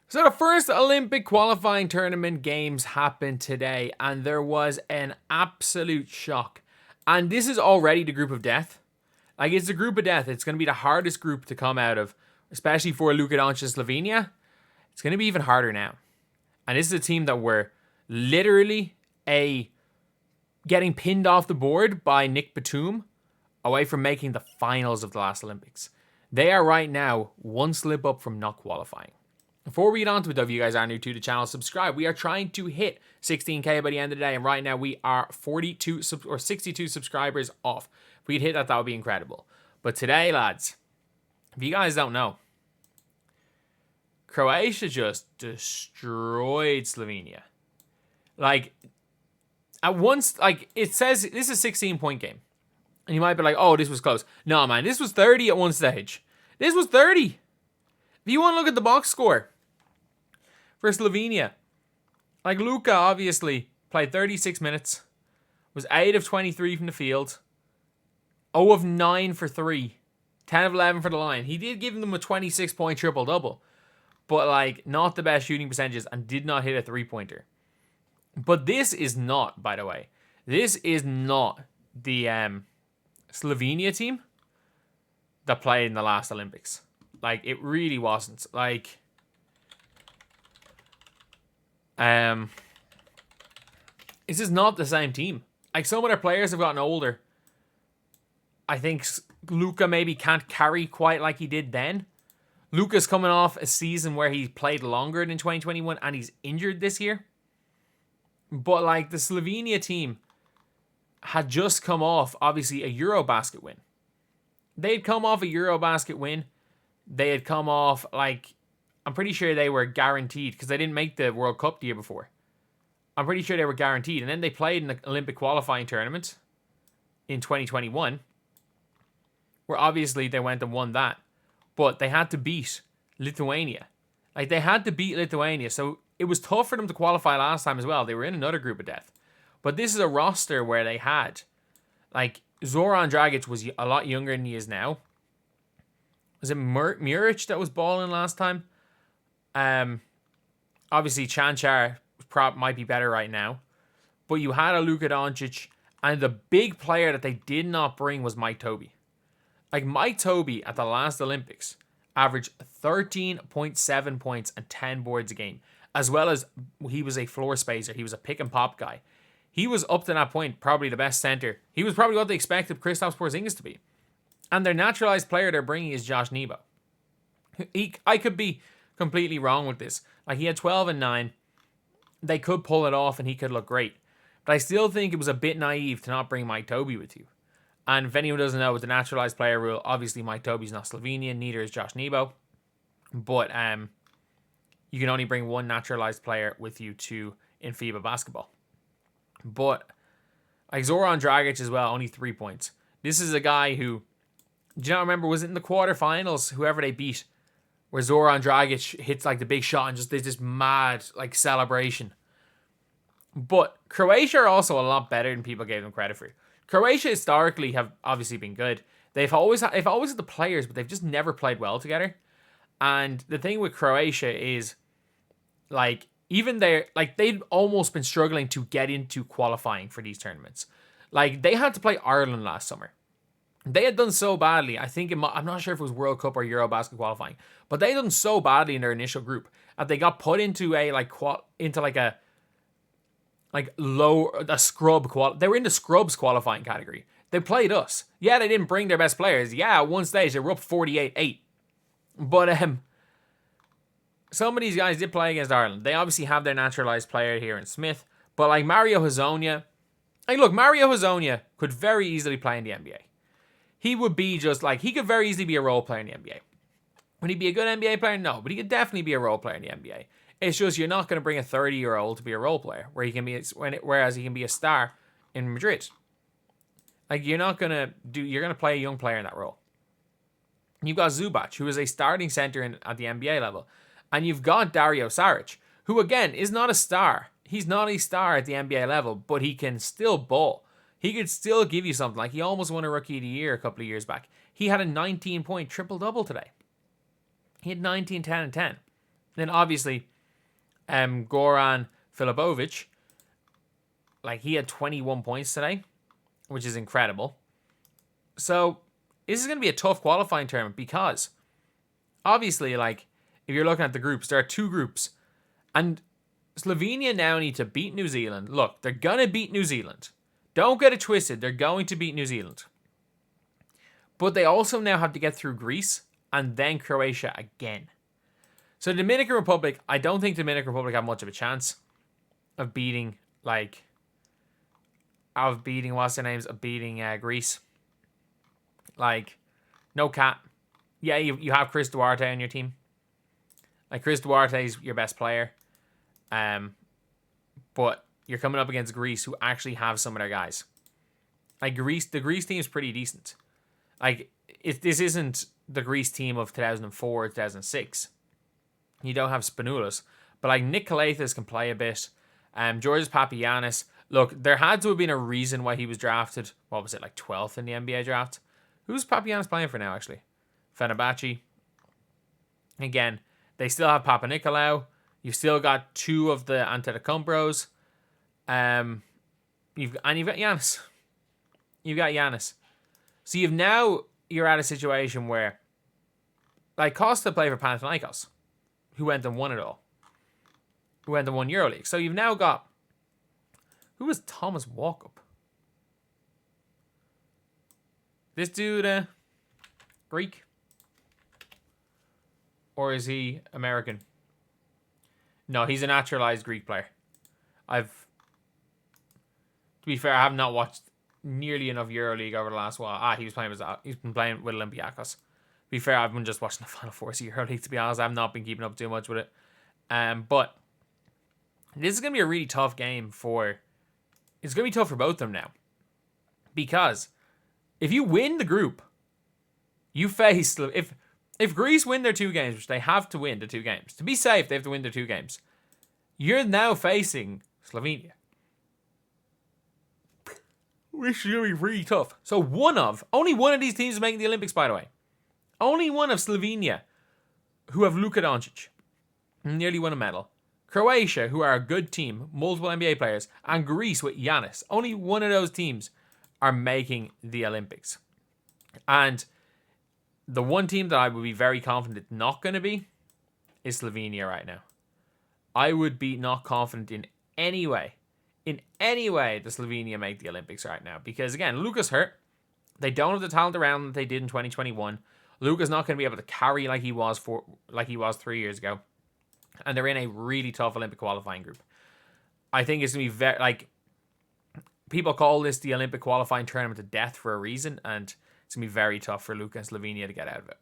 So the first Olympic qualifying tournament games happened today, and there was an absolute shock. And this is already the group of death. Like, it's the group of death. It's going to be the hardest group to come out of, especially for Luka Doncic Slovenia. It's going to be even harder now. And this is a team that were literally getting pinned off the board by Nick Batum away from making the finals of the last Olympics. They are right now one slip up from not qualifying. Before we get on to it, though, if you guys are new to the channel, subscribe. We are trying to hit 16K by the end of the day, and right now we are 62 subscribers off. If we'd hit that, that would be incredible. But today, lads, if you guys don't know, Croatia just destroyed Slovenia. Like, at once, like, it says this is a 16-point game. And you might be like, oh, this was close. No, man, this was 30 at one stage. This was 30. If you want to look at the box score for Slovenia, like, Luka obviously played 36 minutes, was 8 of 23 from the field, 0 of 9 for 3, 10 of 11 for the line. He did give them a 26-point triple-double, but, like, not the best shooting percentages and did not hit a three-pointer. But this is not, by the way, this is not the Slovenia team that played in the last Olympics. Like, it really wasn't. Like, this is not the same team. Like, some of their players have gotten older. I think Luka maybe can't carry quite like he did then. Luka's coming off a season where he played longer than 2021 and he's injured this year. But, like, the Slovenia team had just come off, obviously, a Eurobasket win. They'd come off a Eurobasket win. They had come off, like, I'm pretty sure they were guaranteed because they didn't make the World Cup the year before. I'm pretty sure they were guaranteed. And then they played in the Olympic qualifying tournament in 2021, where obviously they went and won that. But they had to beat Lithuania. Like, they had to beat Lithuania. So it was tough for them to qualify last time as well. They were in another group of death. But this is a roster where they had, like, Zoran Dragic was a lot younger than he is now. Was it Muric that was balling last time? Obviously, Chanchar might be better right now. But you had a Luka Doncic, and the big player that they did not bring was Mike Tobey. Like, Mike Tobey at the last Olympics averaged 13.7 points and 10 boards a game, as well as he was a floor spacer. He was a pick and pop guy. He was up to that point probably the best center. He was probably what they expected Kristaps Porzingis to be. And their naturalized player they're bringing is Josh Nebo. I could be completely wrong with this. Like, he had 12 and 9. They could pull it off and he could look great. But I still think it was a bit naive to not bring Mike Tobey with you. And if anyone doesn't know, with the naturalized player rule, obviously Mike Tobey's not Slovenian, neither is Josh Nebo. But you can only bring one naturalized player with you in FIBA basketball. But, like, Zoran Dragic as well, only 3 points. This is a guy who, do you not remember, was it in the quarterfinals, whoever they beat, where Zoran Dragic hits, like, the big shot and just there's this mad, like, celebration. But Croatia are also a lot better than people gave them credit for. Croatia historically have obviously been good. They've always had the players, but they've just never played well together. And the thing with Croatia is, like, even they've almost been struggling to get into qualifying for these tournaments. Like, they had to play Ireland last summer. They had done so badly. I think I'm not sure if it was World Cup or Eurobasket qualifying, but they had done so badly in their initial group that they got put into a scrub they were in the scrubs qualifying category. They played us. Yeah, they didn't bring their best players. Yeah, at one stage they were up 48-8. But some of these guys did play against Ireland. They obviously have their naturalized player here in Smith. But, like, Mario Hezonja, Mario Hezonja could very easily play in the NBA. He would be just like, he could very easily be a role player in the NBA. Would he be a good NBA player? No, but he could definitely be a role player in the NBA. It's just you're not going to bring a 30-year-old to be a role player, whereas he can be a star in Madrid. Like, you're going to play a young player in that role. You've got Zubac, who is a starting center at the NBA level. And you've got Dario Saric, who, again, is not a star. He's not a star at the NBA level, but he can still ball. He could still give you something. Like, he almost won a Rookie of the Year a couple of years back. He had a 19-point triple-double today. He had 19, 10, and 10. Then obviously, Goran Filipovic, like he had 21 points today, which is incredible. So this is going to be a tough qualifying tournament because obviously, like if you're looking at the groups, there are 2 groups, and Slovenia now need to beat New Zealand. Look, they're going to beat New Zealand. Don't get it twisted. They're going to beat New Zealand. But they also now have to get through Greece and then Croatia again. So Dominican Republic, I don't think Dominican Republic have much of a chance of beating, Greece. Like, no cap. Yeah, you have Chris Duarte on your team. Like, Chris Duarte is your best player. But you're coming up against Greece, who actually have some of their guys. Like, the Greece team is pretty decent. Like, this isn't the Greece team of 2004 or 2006. You don't have Spanoulis. But, like, Nick Kalathis can play a bit. Georges Papagiannis. Look, there had to have been a reason why he was drafted. What was it, like 12th in the NBA draft? Who's Papagiannis playing for now, actually? Fenerbahce. Again, they still have Papa Nicolau. You've still got 2 of the Antetokounmpos. You've got Giannis. You've got Giannis. So you're at a situation where, like, Costa played for Panathinaikos, who went and won it all. Who went and won EuroLeague. So you've now got, who was Thomas Walkup? This dude, Greek? Or is he American? No, he's a naturalized Greek player. To be fair, I have not watched nearly enough EuroLeague over the last while. He's been playing with Olympiacos. To be fair, I've been just watching the Final Four of EuroLeague, to be honest. I've not been keeping up too much with it. But this is going to be a really tough game it's going to be tough for both of them now. Because if you win the group, you face, if Greece win their 2 games, which they have to win the 2 games. To be safe, they have to win their 2 games. You're now facing Slovenia, which is going to be really tough. So only one of these teams is making the Olympics, by the way. Only one of Slovenia, who have Luka Doncic, nearly won a medal. Croatia, who are a good team, multiple NBA players, and Greece with Giannis. Only one of those teams are making the Olympics. And the one team that I would be very confident not going to be is Slovenia right now. I would be not confident in any way that Slovenia make the Olympics right now. Because, again, Luka's hurt. They don't have the talent around that they did in 2021. Luka's not going to be able to carry like he was 3 years ago. And they're in a really tough Olympic qualifying group. I think it's going to be very, like, people call this the Olympic qualifying tournament of death for a reason, and it's going to be very tough for Luka and Slovenia to get out of it.